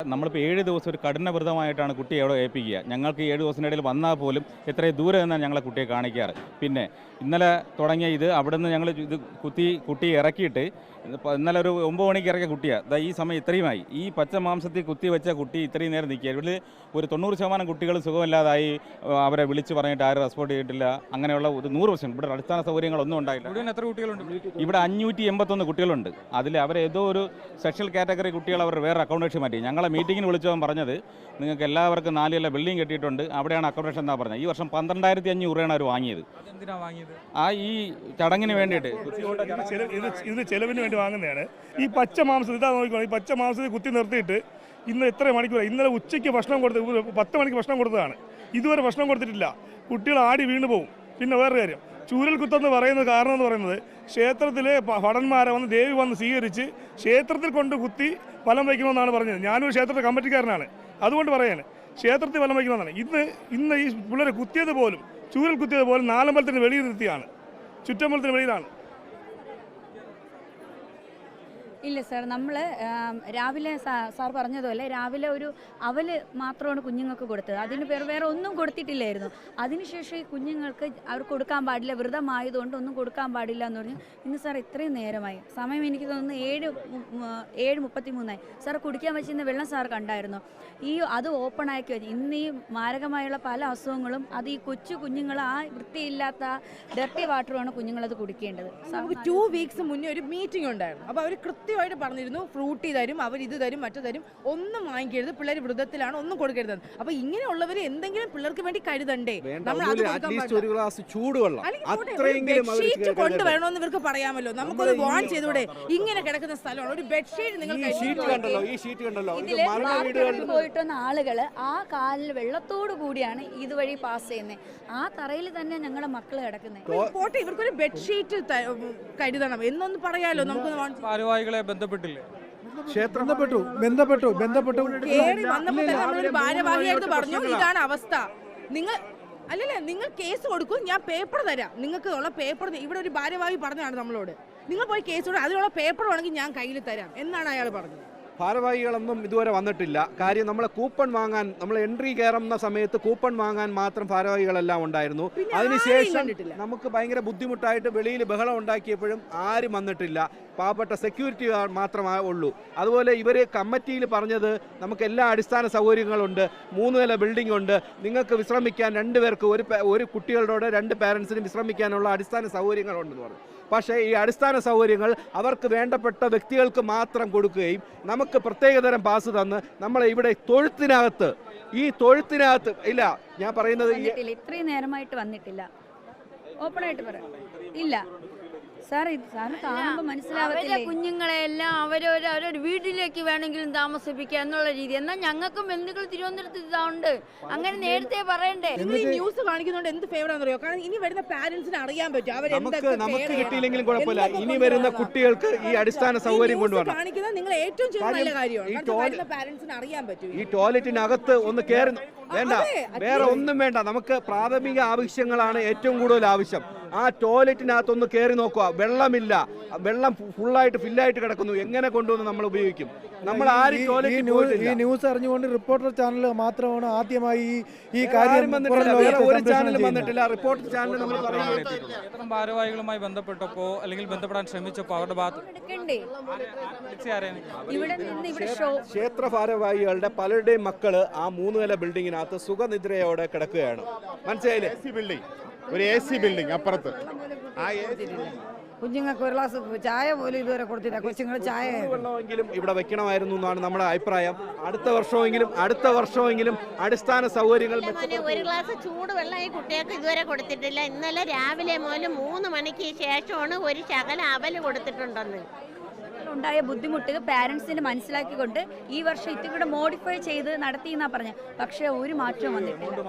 നമ്മളിപ്പോൾ 7 ദിവസം ഒരു കഠിന വ്രതമായിട്ടാണ് കുട്ടിയെ അവിടെ ഏൽപ്പിക്കുക. ഞങ്ങൾക്ക് 7 ദിവസത്തിനിടയിൽ വന്നാൽ പോലും എത്രയും ദൂരെ നിന്നാണ് ഞങ്ങളെ കുട്ടിയെ കാണിക്കാറ്. പിന്നെ ഇന്നലെ തുടങ്ങിയ ഇത് അവിടെ നിന്ന് ഞങ്ങൾ ഇത് കുട്ടിയെ ഇറക്കിയിട്ട് ഇന്നലെ ഒരു 9 മണിക്ക് ഇറക്കിയ കുട്ടിയാണ് ഈ സമയം ഇത്രയുമായി. ഈ പച്ച മാംസത്തിൽ കുത്തി വെച്ച കുട്ടി ഇത്രയും നേരം നിൽക്കുക. ഇവിടെ ഒരു 90% കുട്ടികൾ സുഖമില്ലാതായി. അവരെ വിളിച്ച് പറഞ്ഞിട്ട് ആരും റെസ്പോണ്ട് ചെയ്തിട്ടില്ല. അങ്ങനെയുള്ള ഒരു 100% ഇവിടെ അടിസ്ഥാന സൗകര്യങ്ങളൊന്നും ഉണ്ടായില്ല. എത്ര കുട്ടികളുണ്ട്? ഇവിടെ 581 കുട്ടികളുണ്ട്. അതിൽ അവരേതോ ഒരു സ്പെഷ്യൽ കാറ്റഗറി കുട്ടികൾ അവർ വേറെ അക്കോമഡേഷൻ മാറ്റി. ഞങ്ങളെ മീറ്റിങ്ങിന് വിളിച്ചവൻ പറഞ്ഞത് നിങ്ങൾക്ക് എല്ലാവർക്കും 4 നില ബിൽഡിംഗ് കെട്ടിയിട്ടുണ്ട്, അവിടെയാണ് അക്കോമഡേഷൻ എന്നാണ് പറഞ്ഞത്. ഈ വർഷം 12,500 രൂപയാണ് അവർ വാങ്ങിയത്. ഈ ചടങ്ങിന് വേണ്ടിയിട്ട് ഇതിന് ചെലവിന് വേണ്ടി വാങ്ങുന്നതാണ്. ഈ പച്ച മാംസം ഇതാ നോക്കിക്കോ, ഈ പച്ച മാംസത്തിൽ കുത്തി നിർത്തിയിട്ട് ഇന്ന് എത്ര മണിക്കൂർ? ഇന്നലെ ഉച്ചയ്ക്ക് ഭക്ഷണം കൊടുത്ത് 10 മണിക്ക് ഭക്ഷണം കൊടുത്തതാണ്. ഇതുവരെ ഭക്ഷണം കൊടുത്തിട്ടില്ല. കുട്ടികൾ ആടി വീണു പോകും. പിന്നെ വേറൊരു കാര്യം, ചൂരൽ കുത്തെന്ന് പറയുന്നത് കാരണം എന്ന് പറയുന്നത് ക്ഷേത്രത്തിലെ ഭടന്മാരെ വന്ന് ദേവി വന്ന് സ്വീകരിച്ച് ക്ഷേത്രത്തിൽ കൊണ്ട് കുത്തി ഫലം വയ്ക്കണമെന്നാണ് പറഞ്ഞത്. ഞാനൊരു ക്ഷേത്രത്തെ കമ്മിറ്റിക്കാരനാണ്, അതുകൊണ്ട് പറയാണ് ക്ഷേത്രത്തിൽ ഫലം വയ്ക്കണമെന്നാണ്. ഇന്ന് ഈ പിള്ളേരെ കുത്തിയത് പോലും, ചൂരൽ കുത്തിയത് പോലും നാലമ്പലത്തിന് വെളിയിൽ നിർത്തിയാണ്, ചുറ്റമ്പലത്തിന് വെളിയിലാണ്. ഇല്ല സാർ, നമ്മൾ രാവിലെ സാർ പറഞ്ഞതുപോലെ രാവിലെ ഒരു അവല് മാത്രമാണ് കുഞ്ഞുങ്ങൾക്ക് കൊടുത്തത്. അതിന് വേറെ ഒന്നും കൊടുത്തിട്ടില്ലായിരുന്നു. അതിനുശേഷം ഈ കുഞ്ഞുങ്ങൾക്ക് അവർ കൊടുക്കാൻ പാടില്ല, വ്രതമായതുകൊണ്ട് ഒന്നും കൊടുക്കാൻ പാടില്ല എന്ന് പറഞ്ഞു. ഇന്ന് സാർ ഇത്രയും നേരമായി, സമയം എനിക്ക് തോന്നുന്നു 7:33 സാർ കുടിക്കാൻ വെച്ചിരുന്ന വെള്ളം സാർ കണ്ടായിരുന്നു. അത് ഓപ്പൺ ആക്കി വെച്ചു. ഇന്ന് ഈ മാരകമായുള്ള പല അസുഖങ്ങളും അത് ഈ കൊച്ചു കുഞ്ഞുങ്ങൾ ആ വൃത്തിയില്ലാത്ത ഡർട്ടി വാട്ടറുമാണ് കുഞ്ഞുങ്ങളത് കുടിക്കേണ്ടത്. നമുക്ക് 2 വീക്സ് മുന്നേ ഒരു മീറ്റിംഗ് ഉണ്ടായിരുന്നു. അപ്പോൾ അവർ കൃത്യമായിട്ട് പറഞ്ഞിരുന്നു ഫ്രൂട്ടി തരും, അവർ ഇത് തരും, മറ്റു തരും, ഒന്നും വാങ്ങിക്കരുത്, പിള്ളേർ വ്രതത്തിലാണ്, ഒന്നും കൊടുക്കരുത്. അപ്പൊ ഇങ്ങനെയുള്ളവർ എന്തെങ്കിലും പിള്ളേർക്ക് വേണ്ടി കരുതണ്ടേ? കൊണ്ടുവരണമെന്ന് ഇവർക്ക് പറയാമല്ലോ. നമുക്കൊന്ന് വാൺ ചെയ്തൂടെ? ഇങ്ങനെ കിടക്കുന്ന സ്ഥലമാണ് ഒരു ബെഡ്ഷീറ്റ്. നിങ്ങൾ പോയിട്ടുന്ന ആളുകള് ആ കാലിൽ വെള്ളത്തോടു കൂടിയാണ് ഇതുവഴി പാസ് ചെയ്യുന്നത്. ആ തറയിൽ തന്നെ ഞങ്ങളുടെ മക്കള് കിടക്കുന്നത്. പോട്ടെ, ഇവർക്കൊരു ബെഡ്ഷീറ്റ് കരുതണം എന്നൊന്ന് പറയാലോ. നമുക്ക് ഭാരവാഹികളെ ബന്ധപ്പെട്ടില്ലേ? ക്ഷേത്രം ബന്ധപ്പെട്ടു കേറി വന്നപ്പോൾ നമ്മളൊരു ഭാരവാഹിയായിട്ട് പറഞ്ഞു ഇതാണ് അവസ്ഥ. നിങ്ങൾ കേസ് കൊടുക്കും, ഞാൻ പേപ്പർ തരാം. നിങ്ങൾക്ക് ഉള്ള പേപ്പർ ഇവിടെ ഒരു ഭാരവാഹി പറഞ്ഞതാണ് നമ്മളോട്, നിങ്ങൾ പോയി കേസ് കൊടുക്കും, അതിനുള്ള പേപ്പർ വേണമെങ്കിൽ ഞാൻ കയ്യിൽ തരാം എന്നാണ് അയാൾ പറഞ്ഞത്. ഭാരവാഹികളൊന്നും ഇതുവരെ വന്നിട്ടില്ല. കാര്യം നമ്മളെ കൂപ്പൺ വാങ്ങാൻ, നമ്മൾ എൻട്രി കയറുന്ന സമയത്ത് കൂപ്പൺ വാങ്ങാൻ മാത്രം ഭാരവാഹികളെല്ലാം ഉണ്ടായിരുന്നു. അതിനുശേഷം നമുക്ക് ഭയങ്കര ബുദ്ധിമുട്ടായിട്ട് വെളിയിൽ ബഹളം ഉണ്ടാക്കിയപ്പോഴും ആരും വന്നിട്ടില്ല. പാവപ്പെട്ട സെക്യൂരിറ്റി മാത്രമേ ഉള്ളൂ. അതുപോലെ ഇവർ കമ്മിറ്റിയിൽ പറഞ്ഞത് നമുക്ക് എല്ലാ അടിസ്ഥാന സൗകര്യങ്ങളുണ്ട്, 3 നില ബിൽഡിംഗ് ഉണ്ട്, നിങ്ങൾക്ക് വിശ്രമിക്കാൻ 2 പേർക്ക് ഒരു കുട്ടികളോട് 2 പാരൻസിനും വിശ്രമിക്കാനുള്ള അടിസ്ഥാന സൗകര്യങ്ങളുണ്ടെന്ന് പറഞ്ഞു. പക്ഷേ ഈ അടിസ്ഥാന സൗകര്യങ്ങൾ അവർക്ക് വേണ്ടപ്പെട്ട വ്യക്തികൾക്ക് മാത്രം കൊടുക്കുകയും നമുക്ക് പ്രത്യേകതരം പാസ് തന്ന് നമ്മളെ ഇവിടെ തൊഴുത്തിനകത്ത് ഇല്ല, ഞാൻ പറയുന്നത് ഇത്രയും നേരമായിട്ട് വന്നിട്ടില്ല. ഓപ്പണായിട്ട് പറയാം, ഇല്ല സാർ. ഇത് സാറിന് കാണുമ്പോൾ മനസ്സിലാവത്തില്ലേ? കുഞ്ഞുങ്ങളെല്ലാം അവരവരുടെ വീട്ടിലേക്ക് വേണമെങ്കിലും താമസിപ്പിക്കുക എന്നുള്ള രീതി. എന്നാൽ ഞങ്ങൾക്കും ബന്ധുക്കൾ തിരുവനന്തപുരത്ത് ഇതാണ്ട്, അങ്ങനെ നേരത്തെ പറയണ്ടേ? ഈ ന്യൂസ് കാണിക്കുന്നതുകൊണ്ട് എന്ത് ഫേവർ ആണെന്ന് അറിയോ? കാരണം ഇനി വരുന്ന പാരന്റ്സിന് അറിയാൻ പറ്റും നമുക്ക് കിട്ടിയില്ലെങ്കിലും കുഴപ്പമില്ല, ഇനി വരുന്ന കുട്ടികൾക്ക് ഈ അടിസ്ഥാന സൗകര്യം കൊണ്ടുവരണം. കാണിക്കുന്നത് നിങ്ങൾ ഏറ്റവും ചെറിയ നല്ല കാര്യമാണ്. പാരന്റ്സിന് അറിയാൻ പറ്റും. ഈ ടോയ്ലറ്റിനകത്ത് ഒന്ന് കയറി വേണ്ട, വേറെ ഒന്നും വേണ്ട. നമുക്ക് പ്രാഥമിക ആവശ്യങ്ങളാണ് ഏറ്റവും കൂടുതൽ ആവശ്യം. ആ ടോയ്ലറ്റിനകത്തൊന്ന് കയറി നോക്കുക, വെള്ളമില്ല, വെള്ളം ഫുള്ളായിട്ട് ഫില്ലായിട്ട് കിടക്കുന്നു. എങ്ങനെ കൊണ്ടുവന്ന് നമ്മൾ ഉപയോഗിക്കും? നമ്മൾ ആരും ഈ ന്യൂസ് അറിഞ്ഞുകൊണ്ട് റിപ്പോർട്ടർ ചാനൽ മാത്രമാണ് ആദ്യമായി ഈ കാര്യം ഒരു ചാനലും വന്നിട്ടില്ല. റിപ്പോർട്ടർ ചാനൽ നമ്മൾ ഭാരവാഹികളുമായി ബന്ധപ്പെട്ടപ്പോ അല്ലെങ്കിൽ ബന്ധപ്പെടാൻ ശ്രമിച്ചപ്പോ അവരുടെ ക്ഷേത്ര ഭാരവാഹികളുടെ പലരുടെയും മക്കള് ആ 3 നില ബിൽഡിങ്ങിനകത്ത് സുഖനിദ്രയോടെ കിടക്കുകയാണ്. മനസ്സിലായില്ലേ? ഒരു AC ബിൽഡിംഗ് അപ്പുറത്ത് കുഞ്ഞുങ്ങൾക്ക് ഒരു ഗ്ലാസ് ചായ പോലും ഇതുവരെ കൊടുത്തില്ല. കൊച്ചുങ്ങൾ ചായ വെള്ളമെങ്കിലും ഇവിടെ വെക്കണമായിരുന്നു എന്നാണ് നമ്മുടെ അഭിപ്രായം. അടുത്ത വർഷമെങ്കിലും അടിസ്ഥാന സൗകര്യങ്ങൾ. ഒരു ഗ്ലാസ് ചൂട് വെള്ളം ഈ കുട്ടികൾക്ക് ഇതുവരെ കൊടുത്തിട്ടില്ല. ഇന്നലെ രാവിലെ മുതൽ 3 മണിക്ക് ശേഷമാണ് ഒരു ശകലം അവല് കൊടുത്തിട്ടുണ്ടെന്ന്. ഉണ്ടായ ബുദ്ധിമുട്ട് പാരൻസിന് മനസ്സിലാക്കിക്കൊണ്ട് ഈ വർഷം ഇത്തിരി കൂടെ മോഡിഫൈ ചെയ്ത് നടത്തി എന്നാ പറഞ്ഞത്. പക്ഷേ ഒരു മാറ്റവും വന്നിട്ടില്ല.